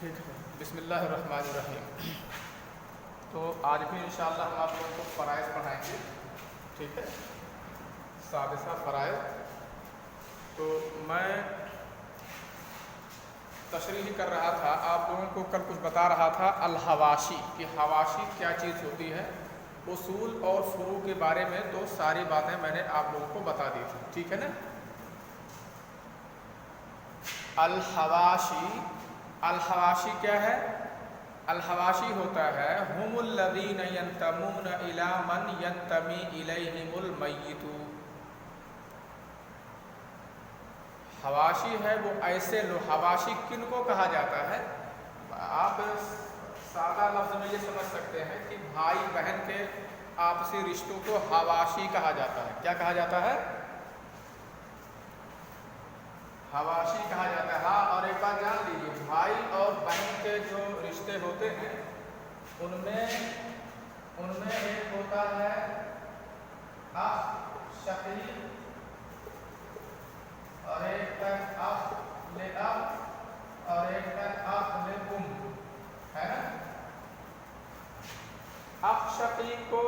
ٹھیک ہے، بسم اللہ الرحمن الرحیم۔ تو آج بھی انشاءاللہ ہم آپ لوگوں کو فرائض پڑھائیں گے، ٹھیک ہے، سادسہ فرائض۔ تو میں تشریح کر رہا تھا، آپ لوگوں کو کل کچھ بتا رہا تھا الحواشی کہ حواشی کیا چیز ہوتی ہے، اصول اور فروع کے بارے میں تو ساری باتیں میں نے آپ لوگوں کو بتا دی تھی، ٹھیک ہے نا۔ الحواشی کیا ہے؟ الحواشی ہوتا ہے ہم الذین ینتمون الی من ینتمی الیہم المیت۔ حواشی ہے وہ ایسے لوگ، حواشی کن کو کہا جاتا ہے؟ آپ سادہ لفظ میں یہ سمجھ سکتے ہیں کہ بھائی بہن کے آپسی رشتوں کو حواشی کہا جاتا ہے۔ کیا کہا جاتا ہے؟ حواشی کہا جاتا ہے۔ ہاں، اور ایک بات جان لیجیے، بھائی اور بہن کے جو رشتے ہوتے ہیں ان میں ایک ہوتا ہے اخ شقیق اور ایک ہے اخ لاب اور ایک ہے اخ لام، ہے نا۔ اخ شقیق کو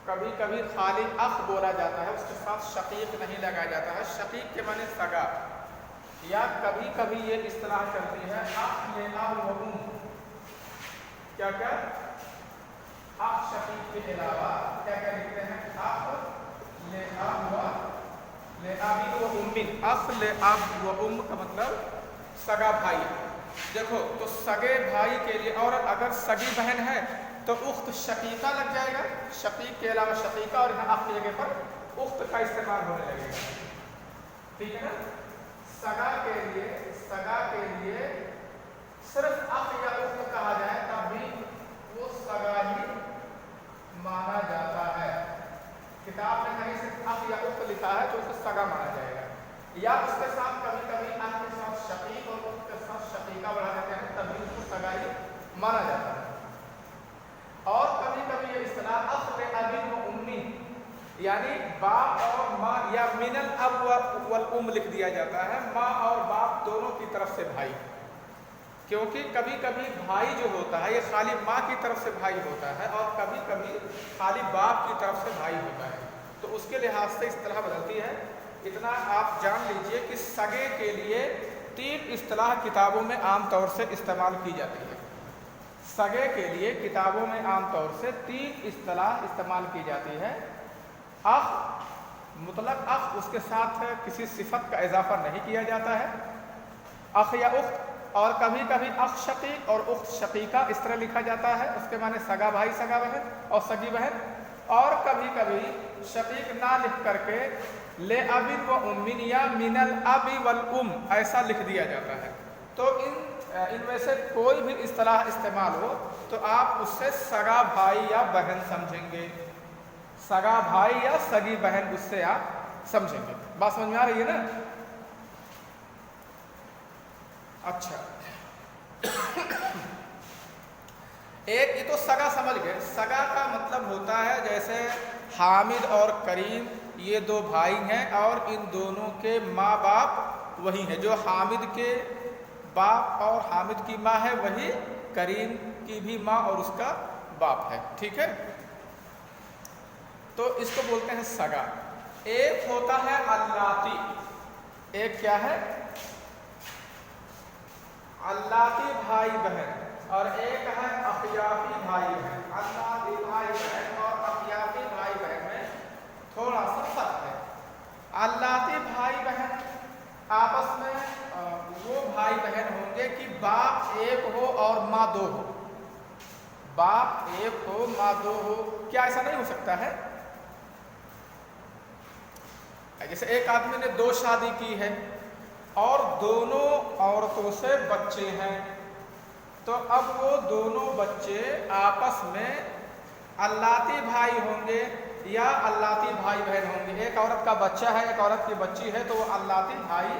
کبھی کبھی خالی اخ بولا جاتا ہے، اس کے ساتھ شقیق نہیں لگایا جاتا ہے۔ شقیق کے معنی سگا، یا کبھی کبھی یہ اصطلاح چلتی ہے اخ لاب و ام۔ کیا اخ شقیق کے علاوہ کیا لکھتے ہیں؟ اخ لاب و ام۔ اخ لاب و ام کا مطلب سگا بھائی۔ دیکھو تو سگے بھائی کے لیے، اور اگر سگی بہن ہے تو اخت شقیقہ لگ جائے گا، شقیق کے علاوہ شقیقہ، اور یہاں اخت کی جگہ پر اخت کا استعمال ہونے لگے گا، ٹھیک ہے نا۔ سگا کے لیے صرف اخ یا اخت کہا جائے تب بھی وہ سگا ہی مانا جاتا ہے۔ کتاب میں کہیں صرف اخ یا اخت لکھا ہے تو اسے سگا مانا جائے گا، یا اس کے ساتھ کبھی کبھی اخ کے ساتھ شقیق اور اخت کے ساتھ شقیقہ بڑھا دیتے ہیں تب بھی اس کو سگا ہی مانا جاتا ہے۔ اور کبھی کبھی یہ اصطلاح اخ لاب و امی، یعنی باپ اور ماں، یا من الاب والام لکھ دیا جاتا ہے، ماں اور باپ دونوں کی طرف سے بھائی۔ کیونکہ کبھی کبھی بھائی جو ہوتا ہے یہ خالی ماں کی طرف سے بھائی ہوتا ہے، اور کبھی کبھی خالی باپ کی طرف سے بھائی ہوتا ہے، تو اس کے لحاظ سے اصطلاح بدلتی ہے۔ اتنا آپ جان لیجئے کہ سگے کے لیے 3 اصطلاح کتابوں میں عام طور سے استعمال کی جاتی ہے۔ سگے کے لیے کتابوں میں عام طور سے 3 اصطلاح استعمال کی جاتی ہے۔ اخ، مطلق اخ، اس کے ساتھ کسی صفت کا اضافہ نہیں کیا جاتا ہے، اخ یا اخت، اور کبھی کبھی اخ شقیق اور اخت شقیقہ اس طرح لکھا جاتا ہے، اس کے معنی سگا بھائی سگا بہن اور سگی بہن، اور کبھی کبھی شقیق نہ لکھ کر کے لاب و ام یا من الاب والام ایسا لکھ دیا جاتا ہے۔ تو ان میں سے کوئی بھی اصطلاح استعمال ہو تو آپ اس سے سگا بھائی یا بہن سمجھیں گے، سگا بھائی یا سگی بہن اس سے آپ سمجھیں گے۔ بات سمجھ میں آ رہی ہے نا؟ اچھا، ایک یہ تو سگا سمجھ گئے۔ سگا کا مطلب ہوتا ہے جیسے حامد اور کریم یہ 2 بھائی ہیں، اور ان دونوں کے ماں باپ وہی ہیں، جو حامد کے باپ اور حامد کی ماں ہے وہی کریم کی بھی ماں اور اس کا باپ ہے، ٹھیک ہے۔ تو اس کو بولتے ہیں سگا۔ ایک ہوتا ہے اللاتی، ایک کیا ہے؟ اللاتی بھائی بہن، اور ایک ہے اخیافی بھائی بہن۔ اللاتی بھائی بہن اور اخیافی بھائی بہن میں تھوڑا سا فرق ہے۔ اللاتی بھائی بہن آپس میں وہ بھائی بہن ہوں گے کہ باپ ایک ہو اور ماں 2 ہو، باپ ایک ہو ماں 2 ہو۔ کیا ایسا نہیں ہو سکتا ہے؟ جیسے ایک آدمی نے 2 شادی کی ہے اور دونوں عورتوں سے بچے ہیں، تو اب وہ دونوں بچے آپس میں اللاتی بھائی ہوں گے یا اللاتی بھائی بہن ہوں گے۔ ایک عورت کا بچہ ہے، ایک عورت کی بچی ہے، تو وہ اللاتی بھائی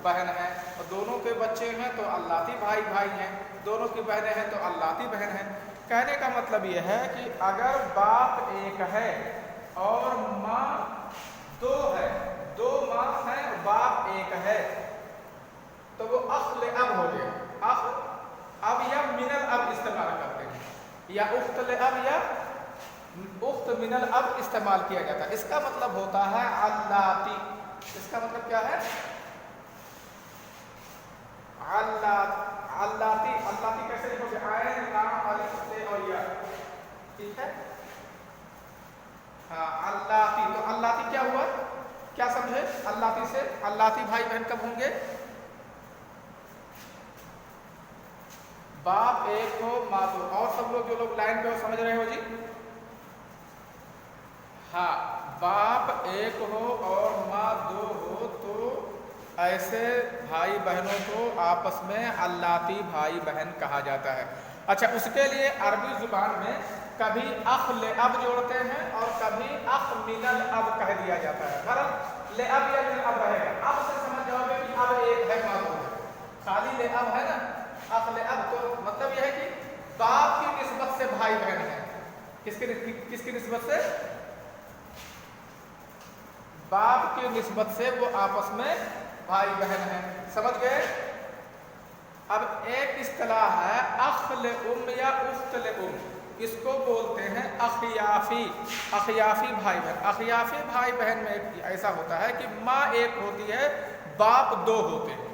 بہن ہے، اور دونوں کے بچے ہیں تو اللاتی بھائی بھائی ہیں، دونوں کی بہنیں ہیں تو اللاتی بہن ہیں۔ کہنے کا مطلب یہ ہے کہ اگر باپ ایک ہے اور ماں 2 ہے، 2 ماں ہیں باپ ایک ہے، تو وہ اخ لاب ہو گئے، اخ من الاب استعمال کیا جاتا ہے. اس کا مطلب ہوتا ہے اللاتی. اس کا مطلب کیا ہے؟ اللاتی. اللاتی کیسے لکھو گے؟ عین لام الف تے اور یا. ٹھیک ہے. ہاں اللاتی. تو اللاتی کیا ہوا؟ کیا سمجھے اللاتی سے؟ اللاتی بھائی بہن کب ہوں گے؟ باپ ایک ہو ماں دو. اور سب لوگ جو لوگ لائن پہ ہو سمجھ رہے ہو جی؟ ہاں باپ ایک ہو اور ماں دو ہو تو ایسے بھائی بہنوں کو آپس میں اللاتی بھائی بہن کہا جاتا ہے. اچھا اس کے لیے عربی زبان میں کبھی اخ لاب جوڑتے ہیں اور کبھی اخ من الاب کہہ دیا جاتا ہے. غلط لاب یا من الاب رہے گا. اب سے سمجھ جاؤ گے کہ اب ایک ہے ماں دو ہے. خالی لاب ہے نا. اخ لاب تو مطلب یہ ہے کہ باپ کی نسبت سے بھائی بہن ہے. کس کی نسبت سے؟ باپ کی نسبت سے وہ آپس میں بھائی بہن ہیں. سمجھ گئے؟ اب ایک اصطلاح ہے اخ لام یا اخت لام. اس کو بولتے ہیں اخیافی. اخیافی بھائی بہن. اخیافی بھائی بہن میں ایسا ہوتا ہے کہ ماں ایک ہوتی ہے باپ دو ہوتے ہیں.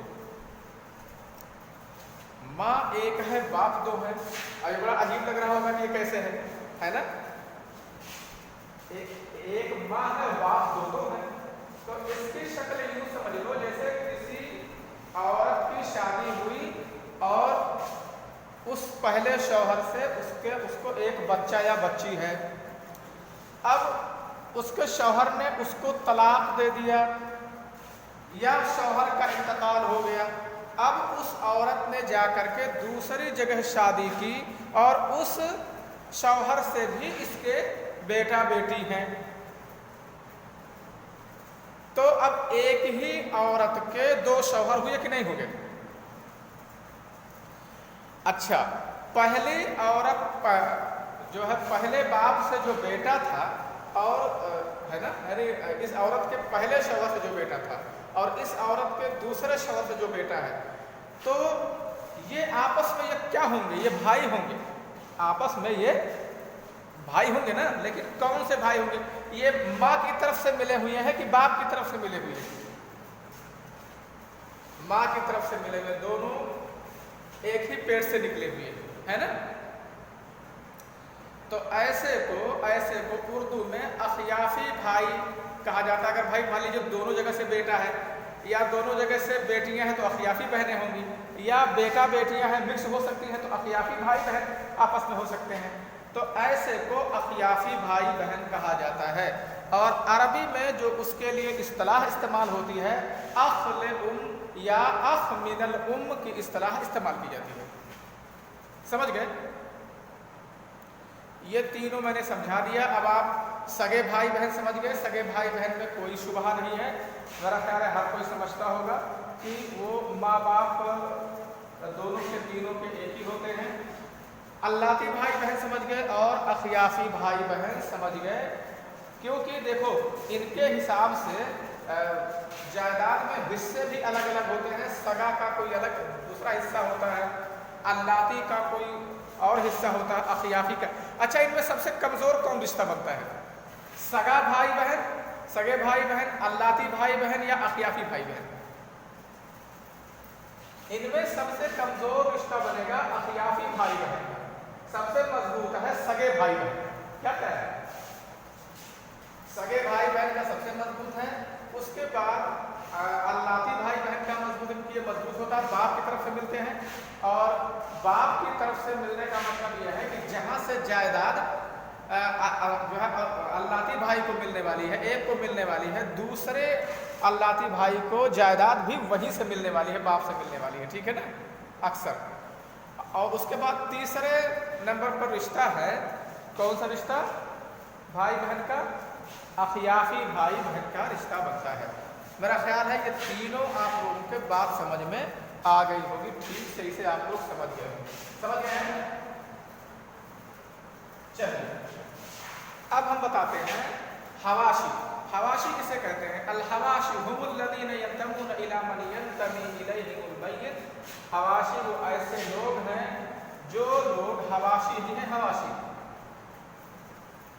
ماں ایک ہے باپ دو ہے. اب بڑا عجیب لگ رہا ہوگا کہ یہ کیسے ہے نا؟ ایک ماں ہے باپ دو دو ہے. تو اس کی شکل یوں سمجھ لو جیسے کسی عورت کی شادی ہوئی اور اس پہلے شوہر سے اس کو ایک بچہ یا بچی ہے. اب اس کے شوہر نے اس کو طلاق دے دیا یا شوہر کا انتقال ہو گیا. اب اس عورت نے جا کر کے دوسری جگہ شادی کی اور اس شوہر سے بھی اس کے بیٹا بیٹی ہیں. تو اب ایک ہی عورت کے دو شوہر ہوئے کہ نہیں ہوئے؟ اچھا پہلی عورت جو ہے پہلے باپ سے جو بیٹا تھا اور ہے نا یعنی اس عورت کے پہلے شوہر سے جو بیٹا تھا اور اس عورت کے دوسرے شوہر سے جو بیٹا ہے تو یہ آپس میں یہ کیا ہوں گے؟ یہ بھائی ہوں گے. آپس میں یہ بھائی ہوں گے نا. لیکن کون سے بھائی ہوں گے؟ یہ ماں کی طرف سے ملے ہوئے ہیں کہ باپ کی طرف سے ملے ہوئے ہیں؟ ماں کی طرف سے ملے ہوئے. دونوں ایک ہی پیٹ سے نکلے ہوئے ہے نا. تو ایسے کو اردو میں اخیافی بھائی کہا جاتا ہے. اگر بھائی مان لیجیے دونوں جگہ سے بیٹا ہے یا دونوں جگہ سے بیٹیاں ہیں تو اخیافی بہنیں ہوں گی, یا بیٹا بیٹیاں ہیں مکس ہو سکتی ہیں تو اخیافی بھائی بہن آپس میں ہو سکتے ہیں. تو ایسے کو اخیافی بھائی بہن کہا جاتا ہے. اور عربی میں جو اس کے لیے اصطلاح استعمال ہوتی ہے اخ لام یا اخ من الام کی اصطلاح استعمال کی جاتی ہے. سمجھ گئے؟ یہ تینوں میں نے سمجھا دیا. اب آپ سگے بھائی بہن سمجھ گئے. سگے بھائی بہن میں کوئی شبہ نہیں ہے. میرا خیال ہے ہر کوئی سمجھتا ہوگا کہ وہ ماں باپ دونوں کے تینوں کے ایک ہی ہوتے ہیں. اللاتی بھائی بہن سمجھ گئے اور اخیافی بھائی بہن سمجھ گئے. کیونکہ دیکھو ان کے حساب سے جائیداد میں حصے بھی الگ الگ ہوتے ہیں. سگا کا کوئی الگ دوسرا حصہ ہوتا ہے, اللاتی کا کوئی اور حصہ ہوتا ہے, اخیافی کا. اچھا ان میں سب سے کمزور کون رشتہ بنتا ہے؟ سگا بھائی بہن, سگے بھائی بہن, اللاتی بھائی بہن یا اخیافی بھائی بہن؟ ان میں سب سے کمزور رشتہ بنے گا اخیافی بھائی بہن. سب سے مضبوط ہے سگے بھائی بہن. کیا کہہ رہے ہیں؟ سگے بھائی بہن کا سب سے مضبوط ہے. اس کے بعد اللاتی بھائی بہن کا مضبوط ہوتا ہے, باپ کی طرف سے ملتے ہیں. اور باپ کی طرف سے ملنے کا مطلب یہ ہے کہ جہاں سے جائیداد جو ہے اللاتی بھائی کو ملنے والی ہے, ایک کو ملنے والی ہے, دوسرے اللاتی بھائی کو جائیداد بھی وہیں سے ملنے والی ہے, باپ سے ملنے والی ہے. ٹھیک ہے نا اکثر. اور اس کے بعد تیسرے نمبر پر رشتہ ہے کون سا رشتہ؟ بھائی بہن کا اخیافی بھائی بہن کا رشتہ بنتا ہے. میرا خیال ہے یہ تینوں آپ لوگوں کے بات سمجھ میں آ گئی ہوگی. ٹھیک صحیح سے آپ لوگ سمجھ گئے ہوں. سمجھ گئے ہیں؟ چلیے اب ہم بتاتے ہیں حواشی. حواشی کسے کہتے ہیں؟ الحواشی هم الذين ينتمون الى من ينتمي اليهم البيت. حواشی وہ ایسے لوگ ہیں جو لوگ حواشی ہی ہیں. حواشی